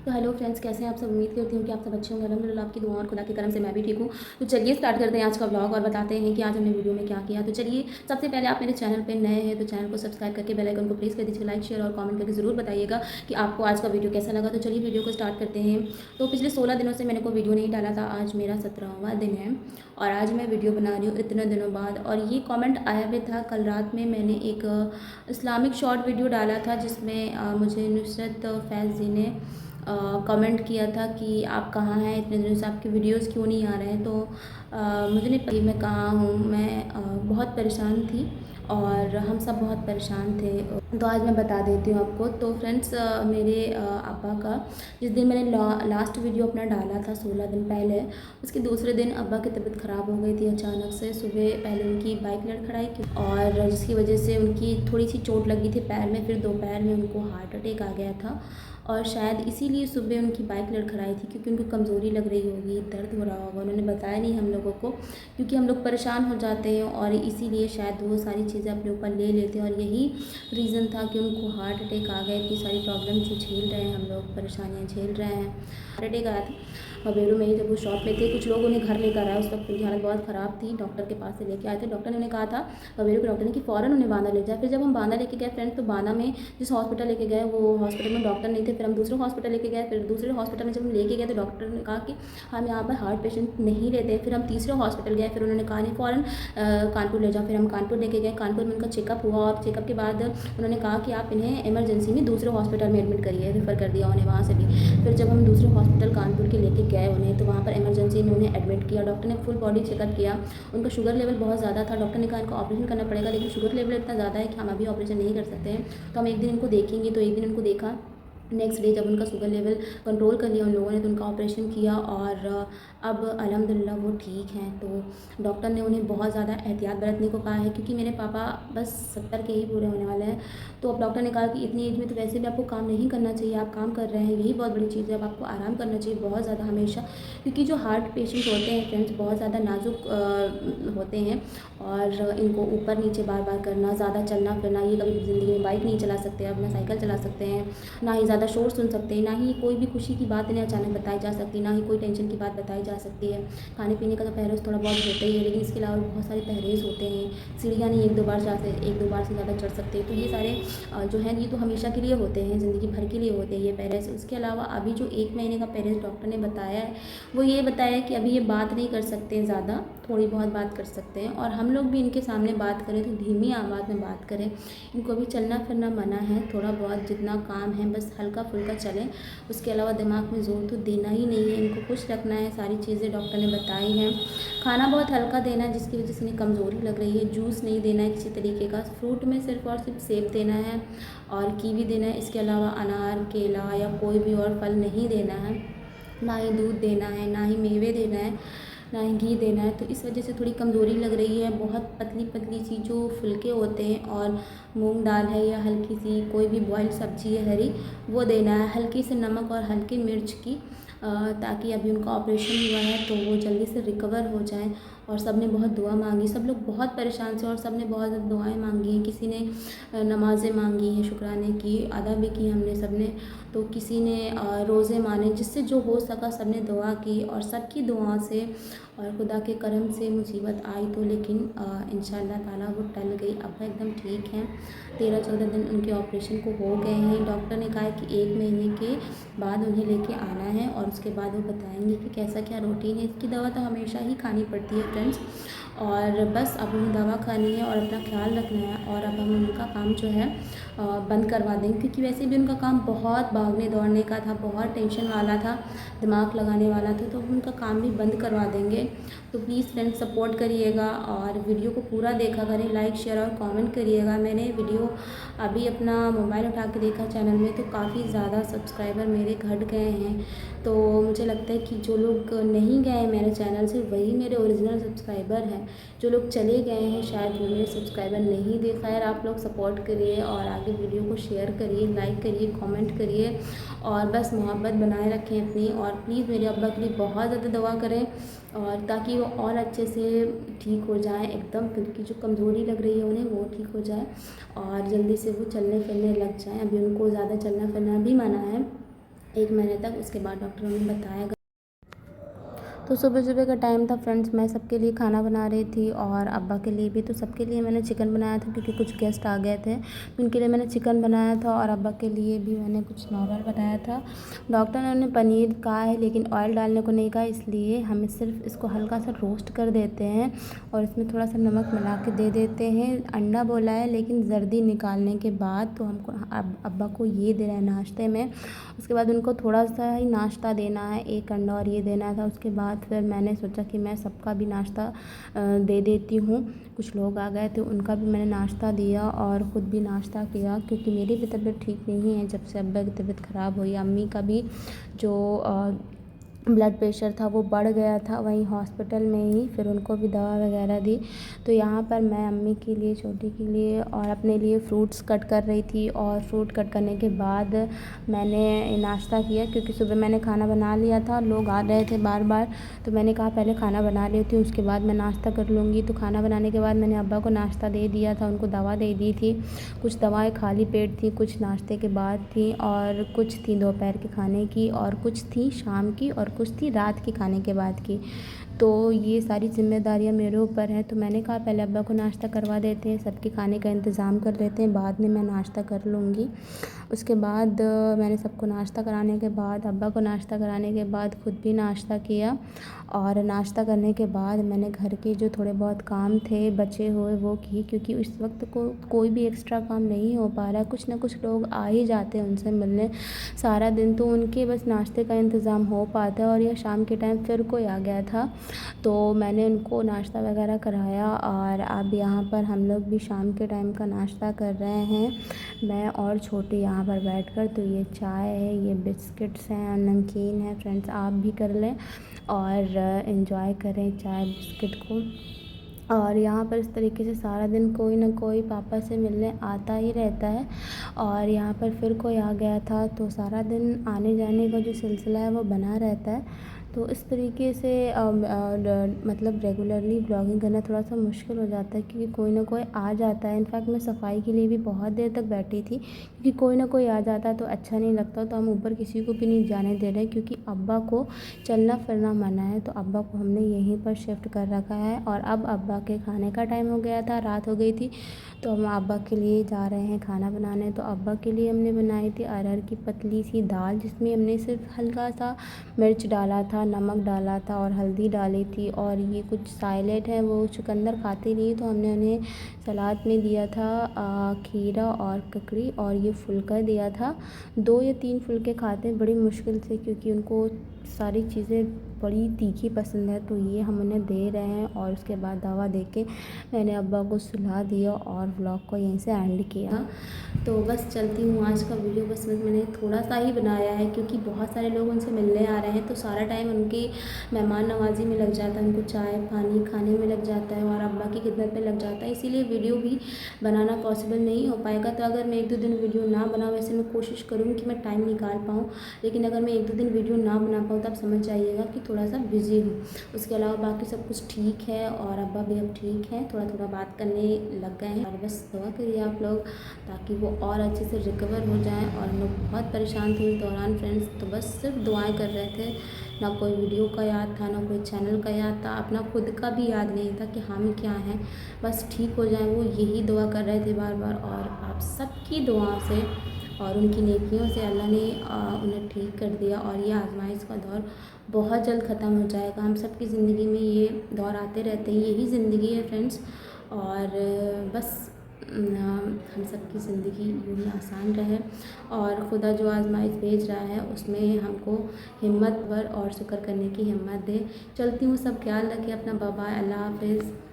तो hello friends, कैसे हैं आप सब। उम्मीद करती हूँ कि आप सब अच्छे होंगे। अल्हम्दुलिल्लाह आपकी दुआ और खुदा के करम से मैं भी ठीक हूँ। तो चलिए स्टार्ट करते हैं आज का व्लॉग और बताते हैं कि आज हमने वीडियो में क्या किया। तो चलिए, सबसे पहले आप मेरे चैनल पे नए हैं तो चैनल को सब्सक्राइब करके बेल आइकन को प्रेस कर दीजिए। लाइक, शेयर और कमेंट करके ज़रूर बताइएगा कि आपको आज का वीडियो कैसा लगा। तो चलिए वीडियो को स्टार्ट करते हैं। तो पिछले 16 दिनों से मैंने कोई वीडियो नहीं डाला था। आज मेरा 17वां दिन है और आज मैं वीडियो बना रही हूँ इतने दिनों बाद। और ये कॉमेंट आया भी था, कल रात में मैंने एक इस्लामिक शॉर्ट वीडियो डाला था जिसमें मुझे नुसरत फैज़ जी ने कमेंट किया था कि आप कहाँ हैं, इतने दिनों से आपके वीडियोस क्यों नहीं आ रहे हैं। तो मुझे नहीं पता मैं कहाँ हूँ। मैं बहुत परेशान थी और हम सब बहुत परेशान थे। तो आज मैं बता देती हूँ आपको। तो फ्रेंड्स, मेरे अब्बा का जिस दिन मैंने लास्ट वीडियो अपना डाला था 16 दिन पहले, उसके दूसरे दिन अब्बा की तबीयत ख़राब हो गई थी अचानक से। सुबह पहले उनकी बाइक लड़खड़ाई की और जिसकी वजह से उनकी थोड़ी सी चोट लगी थी पैर में। फिर दोपहर में उनको हार्ट अटैक आ गया था और शायद इसीलिए सुबह उनकी बाइक लड़खड़ाई थी, क्योंकि उनको कमज़ोरी लग रही होगी, दर्द हो रहा होगा। उन्होंने बताया नहीं हम लोगों को, क्योंकि हम लोग परेशान हो जाते हैं और इसीलिए शायद वो सारी चीज़ें अपने ऊपर ले लेते हैं। और यही रीज़न था कि उनको हार्ट अटैक आ गया। इतनी सारी प्रॉब्लम जो झेल रहे हैं हम लोग, परेशानियाँ झेल रहे हैं। हार्ट अटैक आया था बबेरू में ही, जब वो शॉप में थे। कुछ लोग उन्हें घर लेकर आए। उस वक्त उनकी हालत बहुत ख़राब थी। डॉक्टर के पास से लेके आए थे। डॉक्टर ने उन्हें कहा था, बबेरू के डॉक्टर ने, कि फ़ौरन उन्हें बांदा ले जाए। फिर जब हम बांदा लेके गए फ्रेंड्स, तो बांदा में जिस हॉस्पिटल लेके गए वो हॉस्पिटल में डॉक्टर नहीं थे। फिर हम दूसरे हॉस्पिटल लेके गए। फिर दूसरे हॉस्पिटल में जब हम लेके गए तो डॉक्टर ने कहा कि हम यहाँ पर हार्ट पेशेंट नहीं लेते। फिर हम तीसरे हॉस्पिटल गए। फिर उन्होंने कहा नहीं, फ़ौरन कानपुर ले जाओ। फिर हम कानपुर लेके गए। कानपुर में उनका चेकअप हुआ और चेकअप के बाद उन्होंने कहा कि आप इन्हें इमरजेंसी में दूसरे हॉस्पिटल में एडमिट करिए। रेफ़र कर दिया उन्हें वहाँ से भी। फिर जब हम दूसरे हॉस्पिटल कानपुर के लेके गए उन्हें, तो वहाँ पर इमरजेंसी में उन्हें एडमिट किया। डॉक्टर ने फुल बॉडी चेकअप किया। उनका शुगर लेवल बहुत ज़्यादा था। डॉक्टर ने कहा इनको ऑपरेशन करना पड़ेगा, लेकिन शुगर लेवल इतना ज़्यादा है कि हम अभी ऑपरेशन नहीं कर सकते हैं, तो हम एक दिन इनको देखेंगे। तो एक दिन इनको देखा। नेक्स्ट डे जब उनका शुगर लेवल कंट्रोल कर लिया उन लोगों ने, तो उनका ऑपरेशन किया और अब अल्हम्दुलिल्लाह वो ठीक हैं। तो डॉक्टर ने उन्हें बहुत ज़्यादा एहतियात बरतने को कहा है, क्योंकि मेरे पापा बस 70 के ही पूरे होने वाले हैं। तो अब डॉक्टर ने कहा कि इतनी एज में तो वैसे भी आपको काम नहीं करना चाहिए, आप काम कर रहे हैं, यही बहुत बड़ी चीज़ है। अब आपको आराम करना चाहिए बहुत ज़्यादा हमेशा, क्योंकि जो हार्ट पेशेंट होते हैं फ्रेंड्स, बहुत ज़्यादा नाजुक होते हैं और इनको ऊपर नीचे बार बार करना, ज़्यादा चलना फिरना, ये कभी ज़िंदगी में बाइक नहीं चला सकते, अब ना साइकिल चला सकते हैं, ना ही ज़्यादा शोर सुन सकते हैं, ना ही कोई भी खुशी की बात इन्हें अचानक बताई जा सकती, ना ही कोई टेंशन की बात बताई जा सकती है। खाने पीने का तो परहेज़ थोड़ा बहुत होता ही है, लेकिन इसके अलावा बहुत सारे परहेज़ होते हैं। सीढ़ियाँ नहीं एक दो बार से ज़्यादा चढ़ सकते। तो ये सारे जो हैं ये तो हमेशा के लिए होते हैं, ज़िंदगी भर के लिए होते हैं ये परहेज़। इसके अलावा अभी जो 1 महीने का परहेज़ डॉक्टर ने बताया है, वो ये बताया है कि अभी ये बात नहीं कर सकते हैं ज़्यादा, थोड़ी बहुत बात कर सकते हैं। और हम लोग भी इनके सामने बात करें तो धीमी आवाज़ में बात करें। इनको अभी चलना फिरना मना है, थोड़ा बहुत जितना काम है बस हल्का फुल्का चलें। उसके अलावा दिमाग में ज़ोर तो देना ही नहीं है, इनको खुश रखना है। सारी चीज़ें डॉक्टर ने बताई हैं। खाना बहुत हल्का देना है, जिसकी वजह से इन्हें कमज़ोरी लग रही है। जूस नहीं देना है किसी तरीके का। फ्रूट में सिर्फ़ और सिर्फ सेब देना है और कीवी देना है। इसके अलावा अनार, केला या कोई भी और फल नहीं देना है। ना ही दूध देना है, ना ही मेवे देना है, ना ही घी देना है। तो इस वजह से थोड़ी कमज़ोरी लग रही है। बहुत पतली पतली सी जो फुलके होते हैं और मूंग दाल है या हल्की सी कोई भी बॉइल्ड सब्ज़ी है हरी, वो देना है। हल्की से नमक और हल्की मिर्च की, ताकि अभी उनका ऑपरेशन हुआ है तो वो जल्दी से रिकवर हो जाएँ। और सब ने बहुत दुआ मांगी, सब लोग बहुत परेशान थे और सब ने बहुत दुआएं मांगी हैं। किसी ने नमाज़ें मांगी हैं, शुक्राने की, अदा भी की हमने सब ने। तो किसी ने रोज़े माने, जिससे जो हो सका सब ने दुआ की। और सबकी दुआ से और खुदा के करम से मुसीबत आई तो, लेकिन इंशाअल्लाह ताला वो टल गई। अब वो एकदम ठीक हैं। 13-14 दिन उनके ऑपरेशन को हो गए हैं। डॉक्टर ने कहा है कि 1 महीने के बाद उन्हें लेके आना है और उसके बाद वो बताएंगे कि कैसा क्या रूटीन है। इसकी दवा तो हमेशा ही खानी पड़ती है फ्रेंड्स। और बस अब उन्हें दवा खानी है और अपना ख्याल रखना है। और अब हम उनका काम जो है बंद करवा देंगे, क्योंकि वैसे भी उनका काम बहुत भागने दौड़ने का था, बहुत टेंशन वाला था, दिमाग लगाने वाला था। तो उनका काम भी बंद करवा देंगे। तो प्लीज़ फ्रेंड्स सपोर्ट करिएगा और वीडियो को पूरा देखा करें, लाइक शेयर और कमेंट करिएगा। मैंने वीडियो अभी अपना मोबाइल उठा के देखा चैनल में, तो काफ़ी ज़्यादा सब्सक्राइबर मेरे घट गए हैं। तो मुझे लगता है कि जो लोग नहीं गए हैं मेरे चैनल से, वही मेरे ओरिजिनल सब्सक्राइबर हैं। जो लोग चले गए हैं शायद वो मेरे सब्सक्राइबर नहीं थे। खैर, आप लोग सपोर्ट करिए और आगे वीडियो को शेयर करिए, लाइक करिए, कमेंट करिए और बस मोहब्बत बनाए रखें अपनी। और प्लीज़ मेरे अब्बा के लिए बहुत ज़्यादा दुआ करें, और ताकि वो और अच्छे से ठीक हो जाएँ एकदम। क्योंकि जो कमज़ोरी लग रही है उन्हें, वो ठीक हो जाए और जल्दी से वो चलने फिरने लग जाएँ। अभी उनको ज़्यादा चलना फिरना भी मना है। 1 महीने तक। उसके बाद डॉक्टरों ने बताया। तो सुबह सुबह का टाइम था फ्रेंड्स, मैं सबके लिए खाना बना रही थी और अब्बा के लिए भी। तो सबके लिए मैंने चिकन बनाया था क्योंकि कुछ गेस्ट आ गए थे, तो उनके लिए मैंने चिकन बनाया था और अब्बा के लिए भी मैंने कुछ नॉर्मल बनाया था। डॉक्टर ने उन्हें पनीर कहा है लेकिन ऑयल डालने को नहीं कहा, इसलिए हम सिर्फ इसको हल्का सा रोस्ट कर देते हैं और इसमें थोड़ा सा नमक मिला के दे देते हैं। अंडा बोला है लेकिन जर्दी निकालने के बाद तो हमको अब्बा को ये देना है नाश्ते में। उसके बाद उनको थोड़ा सा ही नाश्ता देना है, 1 अंडा और ये देना था। उसके बाद फिर मैंने सोचा कि मैं सबका भी नाश्ता दे देती हूँ। कुछ लोग आ गए थे, उनका भी मैंने नाश्ता दिया और ख़ुद भी नाश्ता किया क्योंकि मेरी भी तबीयत ठीक नहीं है। जब से अब्बा की तबीयत ख़राब हुई, अम्मी का भी जो ब्लड प्रेशर था वो बढ़ गया था वहीं हॉस्पिटल में ही, फिर उनको भी दवा वगैरह दी। तो यहाँ पर मैं अम्मी के लिए, छोटी के लिए और अपने लिए फ़्रूट्स कट कर रही थी और फ्रूट कट करने के बाद मैंने नाश्ता किया क्योंकि सुबह मैंने खाना बना लिया था। लोग आ रहे थे बार बार, तो मैंने कहा पहले खाना बना लेती हूँ उसके बाद मैं नाश्ता कर लूँगी। तो खाना बनाने के बाद मैंने अब्बा को नाश्ता दे दिया था, उनको दवा दे दी थी। कुछ दवाएँ खाली पेट थी, कुछ नाश्ते के बाद थी और कुछ थी दोपहर के खाने की और कुछ थी शाम की और कुछ थी रात के खाने के बाद की। तो ये सारी ज़िम्मेदारियाँ मेरे ऊपर हैं। तो मैंने कहा पहले अब्बा को नाश्ता करवा देते हैं, सबके खाने का इंतज़ाम कर लेते हैं, बाद में मैं नाश्ता कर लूँगी। उसके बाद मैंने सबको नाश्ता कराने के बाद, अब्बा को नाश्ता कराने के बाद खुद भी नाश्ता किया और नाश्ता करने के बाद मैंने घर के जो थोड़े बहुत काम थे बचे हुए वो किए क्योंकि इस वक्त कोई भी एक्स्ट्रा काम नहीं हो पा रहा है। कुछ ना कुछ लोग आ ही जाते हैं उनसे मिलने सारा दिन, तो उनके बस नाश्ते का इंतज़ाम हो पाता है। और यह शाम के टाइम फिर कोई आ गया था तो मैंने उनको नाश्ता वगैरह कराया और अब यहाँ पर हम लोग भी शाम के टाइम का नाश्ता कर रहे हैं, मैं और छोटी यहाँ पर बैठकर। तो ये चाय है, ये बिस्किट्स हैं, नमकीन है फ्रेंड्स, आप भी कर लें और एंजॉय करें चाय बिस्किट को। और यहाँ पर इस तरीके से सारा दिन कोई ना कोई पापा से मिलने आता ही रहता है और यहाँ पर फिर कोई आ गया था तो सारा दिन आने जाने का जो सिलसिला है वो बना रहता है। तो इस तरीके से मतलब रेगुलरली ब्लॉगिंग करना थोड़ा सा मुश्किल हो जाता है क्योंकि कोई ना कोई आ जाता है। इनफैक्ट मैं सफाई के लिए भी बहुत देर तक बैठी थी क्योंकि कोई ना कोई आ जाता है तो अच्छा नहीं लगता। तो हम ऊपर किसी को भी नहीं जाने दे रहे क्योंकि अब्बा को चलना फिरना मना है, तो अब्बा को हमने यहीं पर शिफ्ट कर रखा है। और अब अब्बा के खाने का टाइम हो गया था, रात हो गई थी, तो हम अब्बा के लिए जा रहे हैं खाना बनाने। तो अब्बा के लिए हमने बनाई थी अरहर की पतली सी दाल जिसमें हमने सिर्फ हल्का सा मिर्च डाला था, नमक डाला था और हल्दी डाली थी। और ये कुछ साइलेड है, वो चुकंदर खाते नहीं तो हमने उन्हें सलाद में दिया था खीरा और ककड़ी और ये फुल्का दिया था। 2 या 3 फुल्के खाते हैं बड़ी मुश्किल से क्योंकि उनको सारी चीज़ें बड़ी तीखी पसंद है, तो ये हम उन्हें दे रहे हैं। और उसके बाद दवा दे के मैंने अब्बा को सुला दिया और व्लॉग को यहीं से एंड किया। तो बस चलती हूँ, आज का वीडियो बस मैंने थोड़ा सा ही बनाया है क्योंकि बहुत सारे लोग उनसे मिलने आ रहे हैं तो सारा टाइम उनकी मेहमान नवाजी में लग जाता है, उनको चाय पानी खाने में लग जाता है और अब्बा की खिदमत में लग जाता है, इसीलिए वीडियो भी बनाना पॉसिबल नहीं हो पाएगा। तो अगर मैं 1-2 दिन वीडियो ना बनाऊँ, वैसे मैं कोशिश करूँगी कि मैं टाइम निकाल पाऊँ, लेकिन अगर मैं 1-2 दिन वीडियो ना बना पाऊँ तो आप समझ जाइएगा कि थोड़ा सा बिज़ी हूँ। उसके अलावा बाकी सब कुछ ठीक है और अब्बा भी अब ठीक हैं, थोड़ा थोड़ा बात करने लग गए हैं। और बस दुआ करिए आप लोग ताकि वो और अच्छे से रिकवर हो जाएं। और हम लोग बहुत परेशान थे इस दौरान फ्रेंड्स, तो बस सिर्फ दुआएं कर रहे थे, ना कोई वीडियो का याद था, ना कोई चैनल का याद था, अपना खुद का भी याद नहीं था कि हम क्या हैं, बस ठीक हो जाएं वो यही दुआ कर रहे थे बार बार। और आप सबकी दुआ से और उनकी नेकियों से अल्लाह ने उन्हें ठीक कर दिया और ये आजमाइश का दौर बहुत जल्द ख़त्म हो जाएगा। हम सब की ज़िंदगी में ये दौर आते रहते हैं, यही ज़िंदगी है फ्रेंड्स। और बस हम सब की ज़िंदगी यूँ ही आसान रहे और खुदा जो आजमाइश भेज रहा है उसमें हमको हिम्मत वर और शुक्र करने की हिम्मत दे। चलती हूँ, सब ख्याल रखें अपना, बाय बाय, अल्लाह हाफ़िज़।